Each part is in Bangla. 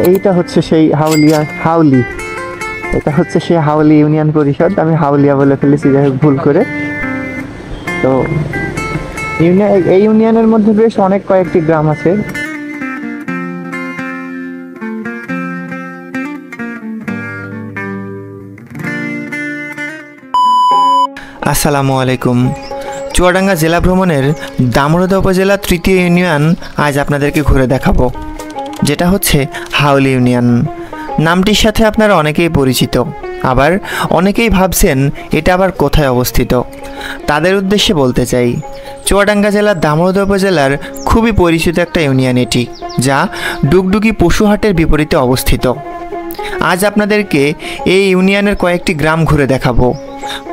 এইটা হচ্ছে সেই হাউলি, এটা হচ্ছে সেই হাউলি ইউনিয়ন পরিষদ। আমি হাউলিয়া বলে ফেলেছি, যাই হোক ভুল করে। তো এই ইউনিয়নের মধ্যে বেশ অনেক কয়েকটি গ্রাম আছে। আসসালামু আলাইকুম। চুয়াডাঙ্গা জেলা ভ্রমণের দামোড়দা উপজেলা তৃতীয় ইউনিয়ন আজ আপনাদেরকে ঘুরে দেখাবো, যেটা হচ্ছে হাউলি ইউনিয়ন। নামটির সাথে আপনারা অনেকেই পরিচিত, আবার অনেকেই ভাবছেন এটা আবার কোথায় অবস্থিত। তাদের উদ্দেশ্যে বলতে চাই, চুয়াডাঙ্গা জেলার দামোড়দা উপজেলার খুবই পরিচিত একটা ইউনিয়ন এটি, যা ডুগডুগি পশুহাটের বিপরীতে অবস্থিত। আজ আপনাদেরকে এই ইউনিয়নের কয়েকটি গ্রাম ঘুরে দেখাবো।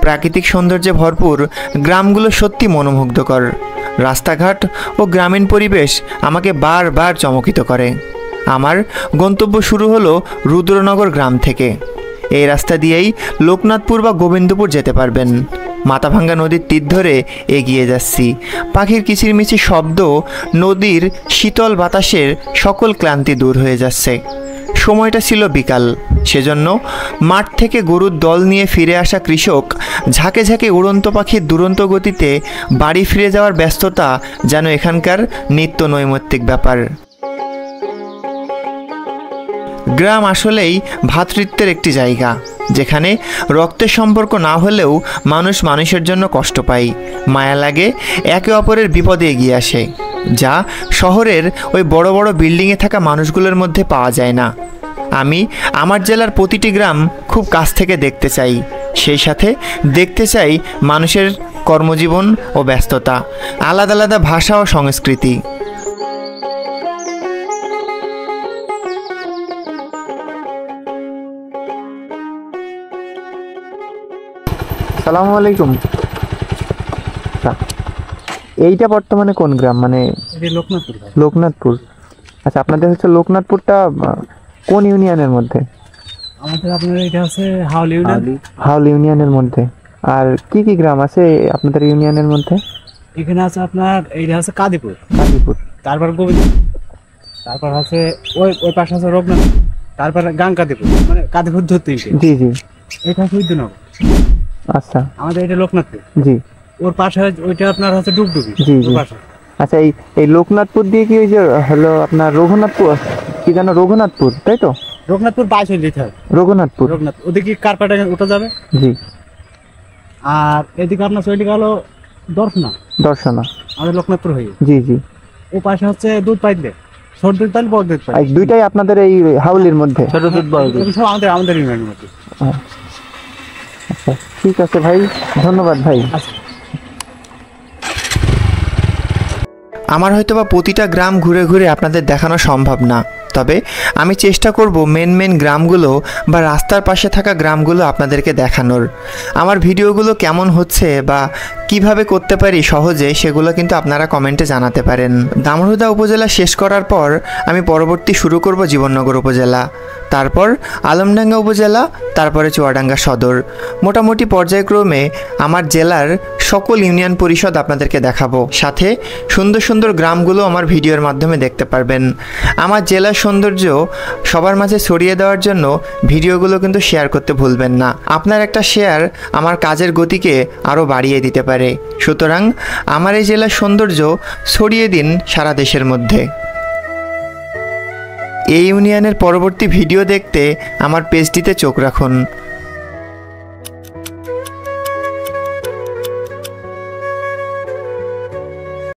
প্রাকৃতিক সৌন্দর্যে ভরপুর গ্রামগুলো সত্যি মনোমুগ্ধকর। রাস্তাঘাট ও গ্রামীণ পরিবেশ আমাকে বারবার চমকিত করে। আমার গন্তব্য শুরু হলো রুদ্রনগর গ্রাম থেকে। এই রাস্তা দিয়েই লোকনাথপুর বা গোবিন্দপুর যেতে পারবেন। মাথাভাঙ্গা নদীর তীর ধরে এগিয়ে যাচ্ছি। পাখির কিচিরমিচির শব্দ, নদীর শীতল বাতাসের সকল ক্লান্তি দূর হয়ে যাচ্ছে। সময়টা ছিল বিকাল, সেজন্য মাঠ থেকে গরুর দল নিয়ে ফিরে আসা কৃষক ঝাঁকে ঝাঁকে উড়ন্ত পাখির দুরন্ত গতিতে বাড়ি ফিরে যাওয়ার ব্যস্ততা যেন এখানকার নিত্য নৈমিত্তিক ব্যাপার। গ্রাম আসলেই ভ্রাতৃত্বের একটি জায়গা, যেখানে রক্তের সম্পর্ক না হলেও মানুষ মানুষের জন্য কষ্ট পায়, মায়া লাগে, একে অপরের বিপদে এগিয়ে আসে, যা শহরের ওই বড় বড় বিল্ডিংয়ে থাকা মানুষগুলোর মধ্যে পাওয়া যায় না। আমি আমার জেলার প্রতিটি গ্রাম খুব কাছ থেকে দেখতে চাই, সেই সাথে দেখতে চাই মানুষের কর্মজীবন ও ব্যস্ততা, আলাদা আলাদা ভাষা ও সংস্কৃতি। আসসালামু আলাইকুম। এইটা বর্তমানে কোন গ্রাম? মানে লোকনাথপুর। লোকনাথপুর। আচ্ছা, আপনাদের হচ্ছে লোকনাথপুরটা কোন ইউনিয়নের মধ্যে? আমাদের আপনার এটা আছে হাউলি ইউনিয়ন। হাউলি ইউনিয়নের মধ্যে। আর কি কি গ্রাম আছে আপনাদের ইউনিয়নের মধ্যে? এখানে আছে আপনার এইটা আছে কাদিপুর, তারপর গোবিন্দ, তারপর আছে ওই পাশে আছে রঘুনাথ, তারপর গাংকাদিপুর, মানে কাদিপুর ধরতে। জি জি। এটা হচ্ছে উদ্দিনগর। আচ্ছা, আমাদের এটা লোকনাথপুর। জি। ওর পাশে ওইটা আপনার হচ্ছে ডুগডুগি। জি জি। আচ্ছা, এই লোকনাথপুর দিয়ে কি ওই যে হলো আপনার রঘুনাথপুর, কি যেন রঘুনাথপুর, তাই তো? রঘুনাথপুর 22 যেতে হবে। রঘুনাথপুর ওদিকে কারপাটা উঠে যাবে। জি। আর এদিকে আপনার ওইদিকে হলো দর্শনা, আমাদের লোকনাথপুর হয়ে। জি জি। ও পাশে হচ্ছে দুধ পাইলে, ছোট দুধ পাইলে, বড় দুধ পাইলে, দুইটাই আপনাদের এই হাউলির মধ্যে? ছোট দুধ, বড় দুধ সব আমাদের ইউনিয়নের মধ্যে। আচ্ছা, ঠিক আছে ভাই, ধন্যবাদ ভাই। আমার হয়তোবা প্রতিটা গ্রাম ঘুরে ঘুরে আপনাদের দেখানো সম্ভব না, তবে আমি চেষ্টা করব মেন গ্রামগুলো বা রাস্তার পাশে থাকা গ্রামগুলো আপনাদেরকে দেখানোর। আমার ভিডিওগুলো কেমন হচ্ছে বা কিভাবে করতে পারি সহজে, সেগুলো কিন্তু আপনারা কমেন্টে জানাতে পারেন। দামোড়দা উপজেলা শেষ করার পর আমি পরবর্তী শুরু করব জীবননগর উপজেলা, তারপর আলমডাঙ্গা উপজেলা, তারপরে চুয়াডাঙ্গা সদর। মোটামুটি পর্যায়ক্রমে আমার জেলার সকল ইউনিয়ন পরিষদ আপনাদেরকে দেখাবো, সাথে সুন্দর সুন্দর গ্রামগুলো আমার ভিডিওর মাধ্যমে দেখতে পারবেন। আমার জেলার সৌন্দর্য সবার মাঝে ছড়িয়ে দেওয়ার জন্য ভিডিওগুলো কিন্তু শেয়ার করতে ভুলবেন না। আপনার একটা শেয়ার আমার কাজের গতিকে আরও বাড়িয়ে দিতে পারে, সুতরাং আমার এই জেলার সৌন্দর্য ছড়িয়ে দিন সারা দেশের মধ্যে। এই ইউনিয়নের পরবর্তী ভিডিও দেখতে আমার পেজটিতে চোখ রাখুন।